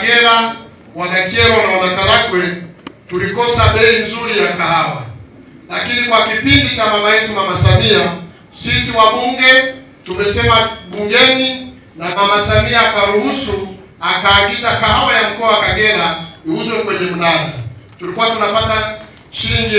Kagera, Wanakyerwa na Wanakaragwe tulikosa bei nzuri ya kahawa. Lakini kwa kipindi cha mama yetu Mama Samia, sisi wabunge tumesema bungeni na Mama Samia akaruhusu, akaagiza kahawa ya mkoa wa Kagera iuzwe kwenye mnada. Tulikuwa tunapata shilingi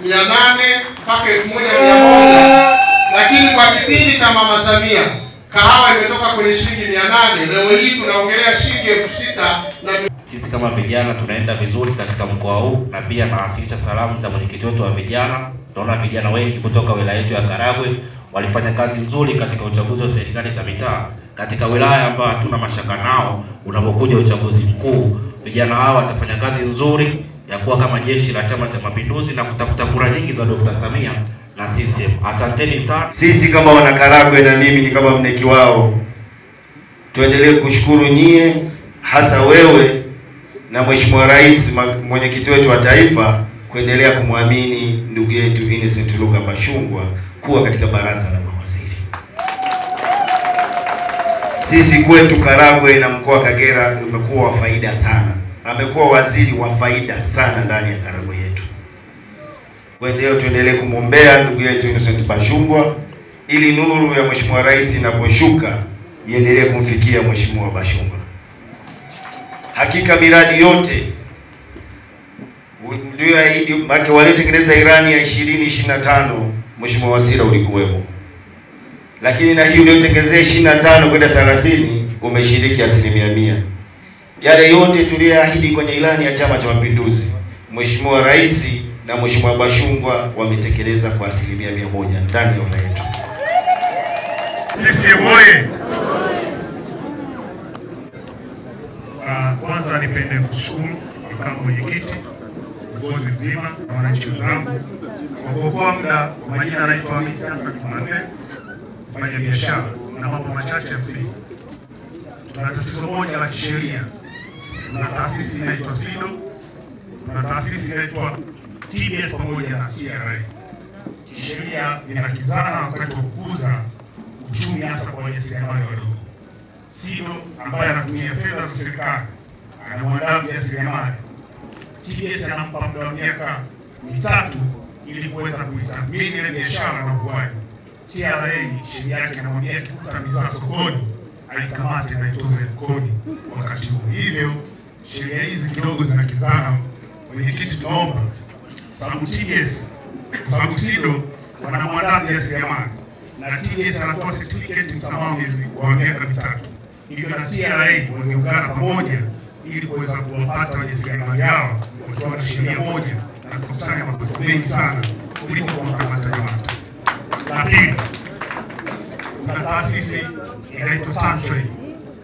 800 mpaka 1100, lakini kwa kipindi cha Mama Samia kahawa imetoka kwenye shilingi 800. Leo hii tunaongelea shilingi 6000. Na sisi kama vijana tunaenda vizuri katika mkoa huu, na pia nawasilisha salamu za mwenyekiti wetu wa vijana. Tunaona vijana wengi kutoka wilaya yetu ya Karagwe walifanya kazi nzuri katika uchaguzi wa serikali za mitaa katika wilaya ambayo hatuna mashaka nao. Unapokuja uchaguzi mkuu, vijana hawa watafanya kazi nzuri ya kuwa kama jeshi la Chama cha Mapinduzi na kutafuta kura nyingi za Dr. Samia na CCM. Asanteni sana. Sisi kama Wanakaragwe na mimi ni kama mneki wao, tuendelee kushukuru nyie, hasa wewe na Mheshimiwa Rais, mwenyekiti wetu wa taifa, kuendelea kumwamini ndugu yetu Innocent Luka Bashungwa kuwa katika baraza la mawaziri. Sisi kwetu Karagwe na mkoa wa Kagera umekuwa wa faida sana. Amekuwa waziri wa faida sana ndani ya Karagwe yetu. Tuendelee kumwombea ndugu yetu Innocent Bashungwa ili nuru ya Mheshimiwa Rais inaposhuka iendelee kumfikia Mheshimiwa Bashungwa. Hakika miradi yote ndio ahidi make waliotengeneza Irani ya 2025 Mheshimiwa Wasira ulikuwepo. Lakini na hiyo uliotengenezea 25 kwenda 30 umeshiriki 100%. Yale yote tuliyoahidi kwenye ilani ya Chama cha Mapinduzi, Mheshimiwa Rais na Mheshimiwa Bashungwa wametekeleza kwa 100% ndani ya wilaya yetu. Sisi oye! Kwanza nipende kushukuru kama mwenyekiti, viongozi mzima na wananchi wenzangu kwa kuokoa muda. Kwa majina anaitwa Hamisi Hassan Jumanne, mfanya biashara na mambo machache ya msingi. Tuna tatizo moja la kisheria. Tuna taasisi inaitwa SIDO, tuna taasisi inaitwa TBS pamoja na TRA. Kisheria vinakizana wakati wa kukuza uchumi, hasa kwa wajasiriamali wadogo. SIDO ambaye anatumia fedha za serikali anamwandaa mjasiriamali. TBS anampa muda wa miaka 3 ili kuweza kuitathmini ile biashara na ukuaji. TRA sheria yake inamwambia akikuta bidhaa sokoni aikamate na itoze kodi wakati huo. Hivyo sheria hizi kidogo zinakizana. Mwenyekiti, tunaomba sababu TBS, sababu SIDO wanamwandaa mjasiriamali na TBS anatoa certificate msamaha wa miaka 3. Hivyo na TRA wangeungana pamoja ili kuweza kuwapata wajasiriamali hao wakiwa na sheria moja na kukusanya mapato mengi sana kuliko kuwakamata jamata. La pili, kuna taasisi inaitwa TanTrade.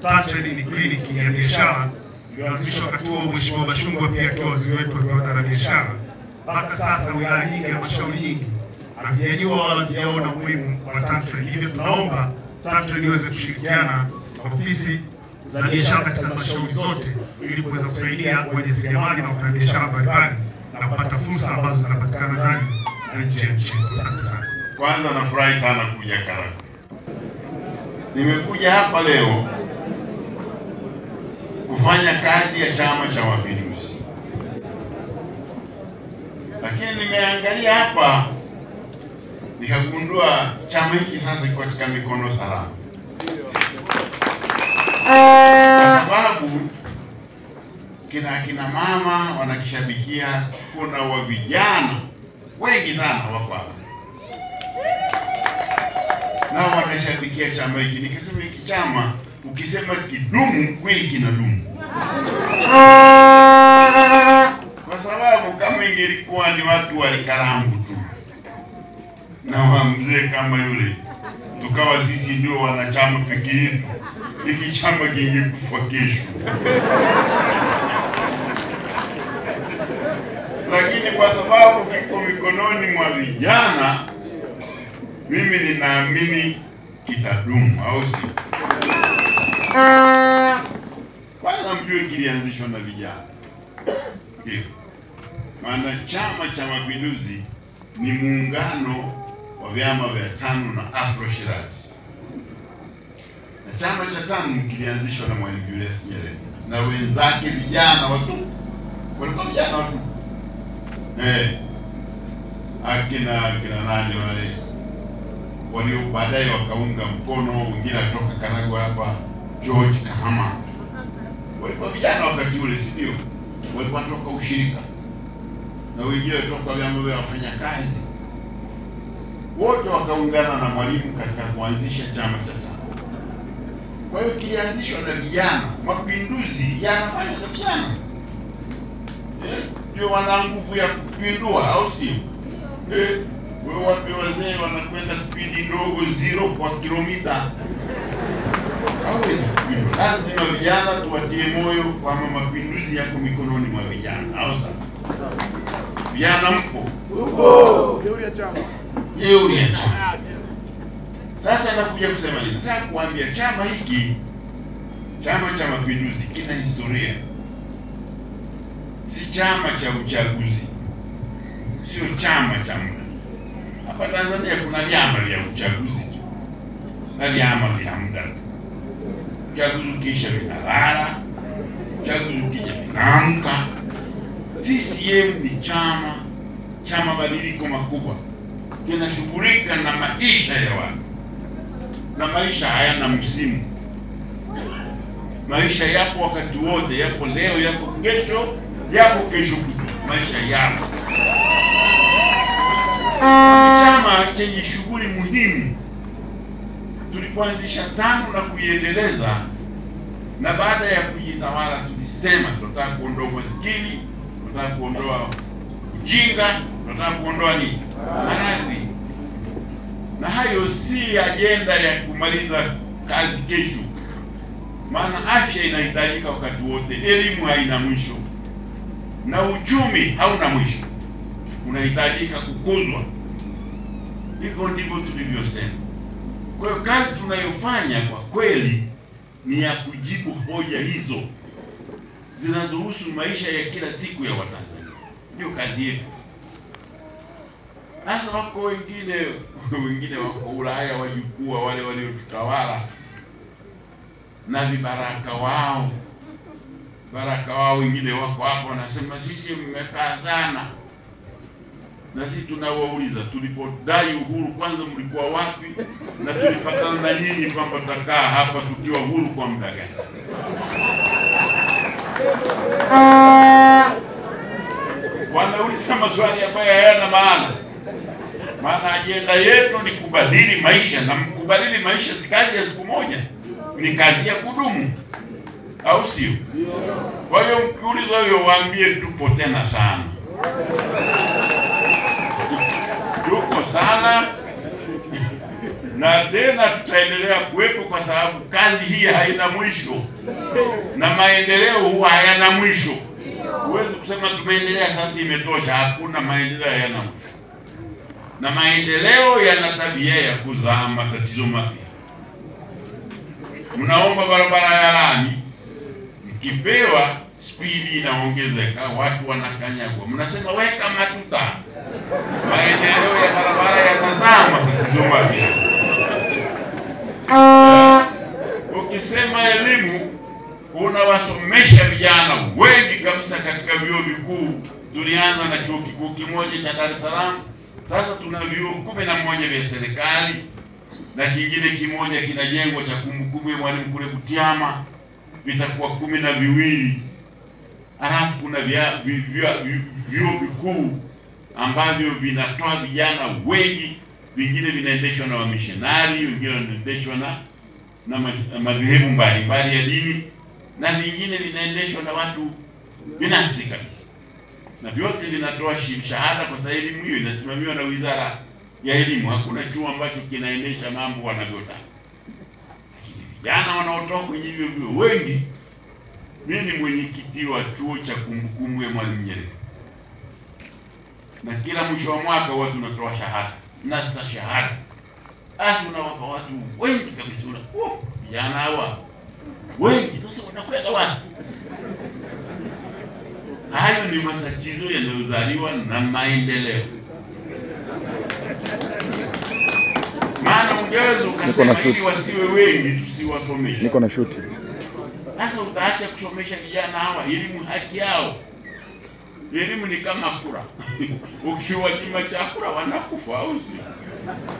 TanTrade ni kliniki ya biashara iliyoanzishwa wakati huo Mheshimiwa Bashungwa pia akiwa waziri wetu wa viwanda na biashara. Mpaka sasa wilaya nyingi na halmashauri nyingi hazijajua wala hazijaona umuhimu wa TanTrade. Hivyo tunaomba TanTrade iweze kushirikiana na ofisi za biashara katika halmashauri zote ili kuweza kusaidia wajasiriamali na wafanyabiashara mbalimbali na kupata fursa ambazo zinapatikana ndani na nje ya nchi. Asante sana. Kwanza nafurahi sana kuja Karagwe. Nimekuja hapa leo kufanya kazi ya Chama cha Mapinduzi. Lakini nimeangalia hapa nikagundua chama hiki sasa kiko katika mikono salama. Kwa sababu kina mama wanakishabikia, kuna wa vijana wengi sana wako hapa na wanashabikia chama hiki. Nikisema hiki chama, ukisema kidumu, kweli kinadumu. Kwa sababu kama ingelikuwa ni watu wa Karambu tu na wa mzee kama yule, tukawa sisi ndio wanachama pekee yetu, hiki chama kingekufa kesho. Lakini kwa sababu kiko mikononi mwa vijana, mimi ninaamini kitadumu, au si? Kwanza mjue kilianzishwa na vijana. Ndio maana Chama cha Mapinduzi ni muungano wa vyama vya TANU na Afro Shirazi. Na chama cha TANU kilianzishwa na Mwalimu Julius Nyerere. na wenzake vijana watu, walikuwa vijana watu akina nani wale walio baadaye wakaunga mkono, wengine kutoka Karagwe hapa, George Kahama, walikuwa vijana wakati ule, si ndio? Walikuwa kutoka ushirika na wengine kutoka vyama vya wafanyakazi, wote wakaungana na Mwalimu katika kuanzisha chama cha TANU. Kwa hiyo kilianzishwa na vijana, mapinduzi yanafanywa na vijana, ndio wana nguvu ya kupindua, au sio? Wewe wapi wazee wanakwenda spidi ndogo 0 kwa kilomita? Hawezi kupindua. Lazima vijana tuwatie moyo kwamba mapinduzi yako mikononi mwa vijana, au sawa? Vijana mpo? Upo. Jeuri ya chama. Jeuri ya chama. Sasa nakuja kusema nini? Nataka kuambia chama hiki, Chama cha Mapinduzi, kina historia. Si chama cha uchaguzi, sio chama cha muda. Hapa Tanzania kuna vyama vya uchaguzi tu na vyama vya muda. Uchaguzi ukisha vinalala, uchaguzi ukija vinaamka. CCM ni chama cha mabadiliko makubwa, kinashughulika na maisha ya watu, na maisha hayana msimu. Maisha yapo wakati wote, yapo leo, yapo kesho, yapo kesho kutwa, maisha yapo. Chama chenye shughuli muhimu. Tulipoanzisha TANU na kuiendeleza, na baada ya kujitawala tulisema tunataka kuondoa umaskini, tunataka kuondoa ujinga, tunataka kuondoa nini? Maradhi. Na hayo si ajenda ya kumaliza kazi kesho. Maana afya inahitajika wakati wote, elimu haina mwisho, na uchumi hauna mwisho, unahitajika kukuzwa. Hivyo ndivyo tulivyosema. Kwa hiyo kazi tunayofanya kwa kweli ni ya kujibu hoja hizo zinazohusu maisha ya kila siku ya Watanzania. Ndio kazi yetu. Sasa wako wengine wako Ulaya, wajukuu wale waliotutawala na vibaraka wao. Baraka wao wengine wako hapo wanasema sisi mmekaa sana. Na sisi tunawauliza, tulipodai uhuru kwanza mlikuwa wapi? Na tulipatana na nyinyi kwamba tutakaa hapa tukiwa huru kwa muda gani? Wanauliza maswali ambayo hayana maana. Maana ajenda yetu ni kubadili maisha, na kubadili maisha si kazi ya siku moja, ni kazi ya kudumu, au sio? Kwa hiyo mkiulizwa hiyo waambie tupo tena sana. Tuko sana, na tena tutaendelea kuwepo, kwa sababu kazi hii haina mwisho, na maendeleo huwa hayana mwisho. Huwezi kusema tumeendelea sasa imetosha. Hakuna maendeleo hayana mwisho, na maendeleo yana tabia ya kuzaa matatizo mapya. Mnaomba barabara ya lami, mkipewa spidi inaongezeka, watu wanakanyagwa, mnasema weka matuta. Maendeleo ya barabara yanazaa matatizo mapya. Ukisema elimu, unawasomesha vijana wengi kabisa katika vyuo vikuu. Tulianza na chuo kikuu kimoja cha Dar es Salaam, sasa tuna vyuo 11 vya serikali, na kingine kimoja kinajengwa cha kumbukumbu ya Mwalimu kule Butiama, vitakuwa 12. Alafu kuna vyuo vikuu ambavyo vinatoa vijana wengi, vingine vinaendeshwa na wamishonari, vingine vinaendeshwa na madhehebu mbalimbali ya dini, na vingine vinaendeshwa na watu binafsi kabisa. Na vyote vinatoa shahada, kwa sababu elimu hiyo inasimamiwa na Wizara ya Elimu. Hakuna chuo ambacho kinaendesha mambo wanavyotaka. Lakini vijana wanaotoka kwenye hivyo vyuo wengi. Mimi ni mwenyekiti wa chuo cha kumbukumbu ya Mwalimu Nyerere, na kila mwisho wa mwaka watu tunatoa shahada na stashahada. Unawapa watu wengi kabisa. Vijana hawa wengi, sasa wanakwenda wapi? Hayo ni matatizo yanayozaliwa na maendeleo. Maana ungeweza ukasema ili wasiwe wengi tusiwasomeshe. Niko na shuti. Sasa utaacha kusomesha vijana hawa elimu haki yao. Elimu ni kama kura. Ukiwanyima chakula wanakufa au sio?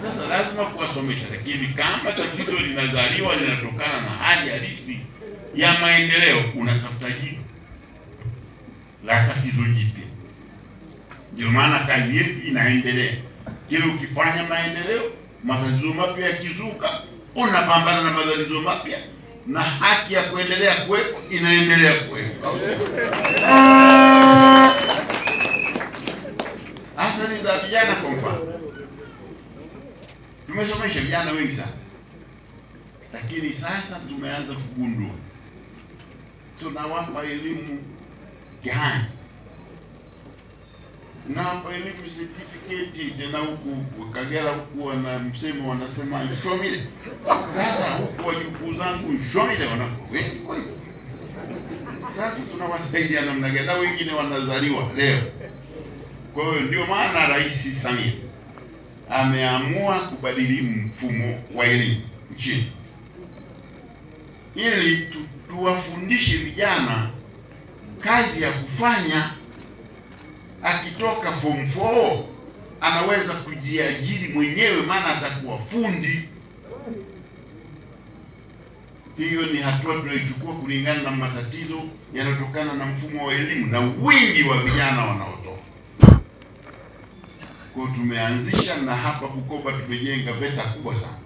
Sasa lazima kuwasomesha, lakini kama tatizo linazaliwa linatokana na hali halisi ya maendeleo, unatafuta jibu la tatizo jipya. Ndio maana kazi yetu inaendelea. Kile ukifanya maendeleo, matatizo mapya yakizuka, unapambana na matatizo mapya, na haki ya kuendelea kuwepo inaendelea kuwepo. Athari za vijana kwa mfano, tumesomesha vijana wengi sana, lakini sasa tumeanza kugundua tunawapa elimu gani? Tunawapa elimu certificate, tena huku Kagera huku wana msemo wanasema shomile. Sasa huku wajukuu zangu shomile wanakuwa wengi kwa hiyo. Sasa tunawasaidia namna gani? Wengine wanazaliwa leo. Kwa hiyo ndio maana Rais Samia ameamua kubadili mfumo wa elimu nchini ili tuwafundishe vijana kazi ya kufanya. Akitoka form 4 anaweza kujiajiri mwenyewe, maana atakuwa fundi. Hiyo ni hatua tunayochukua kulingana na matatizo yanayotokana na mfumo wa elimu na wingi wa vijana wanaotoka. Kwa tumeanzisha, na hapa Bukoba tumejenga VETA kubwa sana,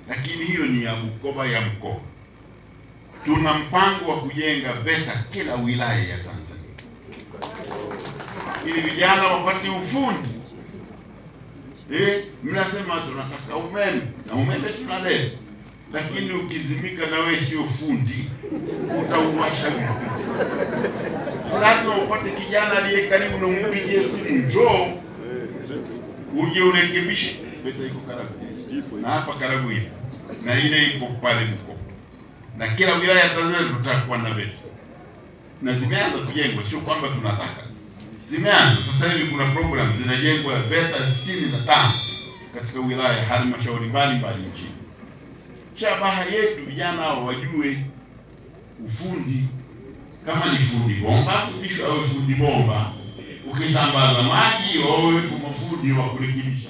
lakini hiyo ni ya Bukoba ya mkoa. Tuna mpango wa kujenga VETA kila wilaya ya Tanzania ili vijana wapate ufundi. Mnasema tunataka umeme, na umeme tunaleta, lakini ukizimika na wewe sio fundi, utauwasha vipi? Lazima upate kijana aliye karibu na umpigie simu, njoo uje urekebishe. VETA iko Karagwe, na hapa Karagwe hivi, na ile iko pale Bukoba, na kila wilaya ya Tanzania tutakuwa na VETA, na zimeanza kujengwa, sio kwamba tunataka. Zimeanza sasa hivi, kuna program zinajengwa VETA 65 katika wilaya, halmashauri mbalimbali nchini. Shabaha yetu vijana wajue ufundi. Kama ni fundi bomba, fundishwe awe fundi bomba. Ukisambaza maji, wawe mafundi wa kurekebisha.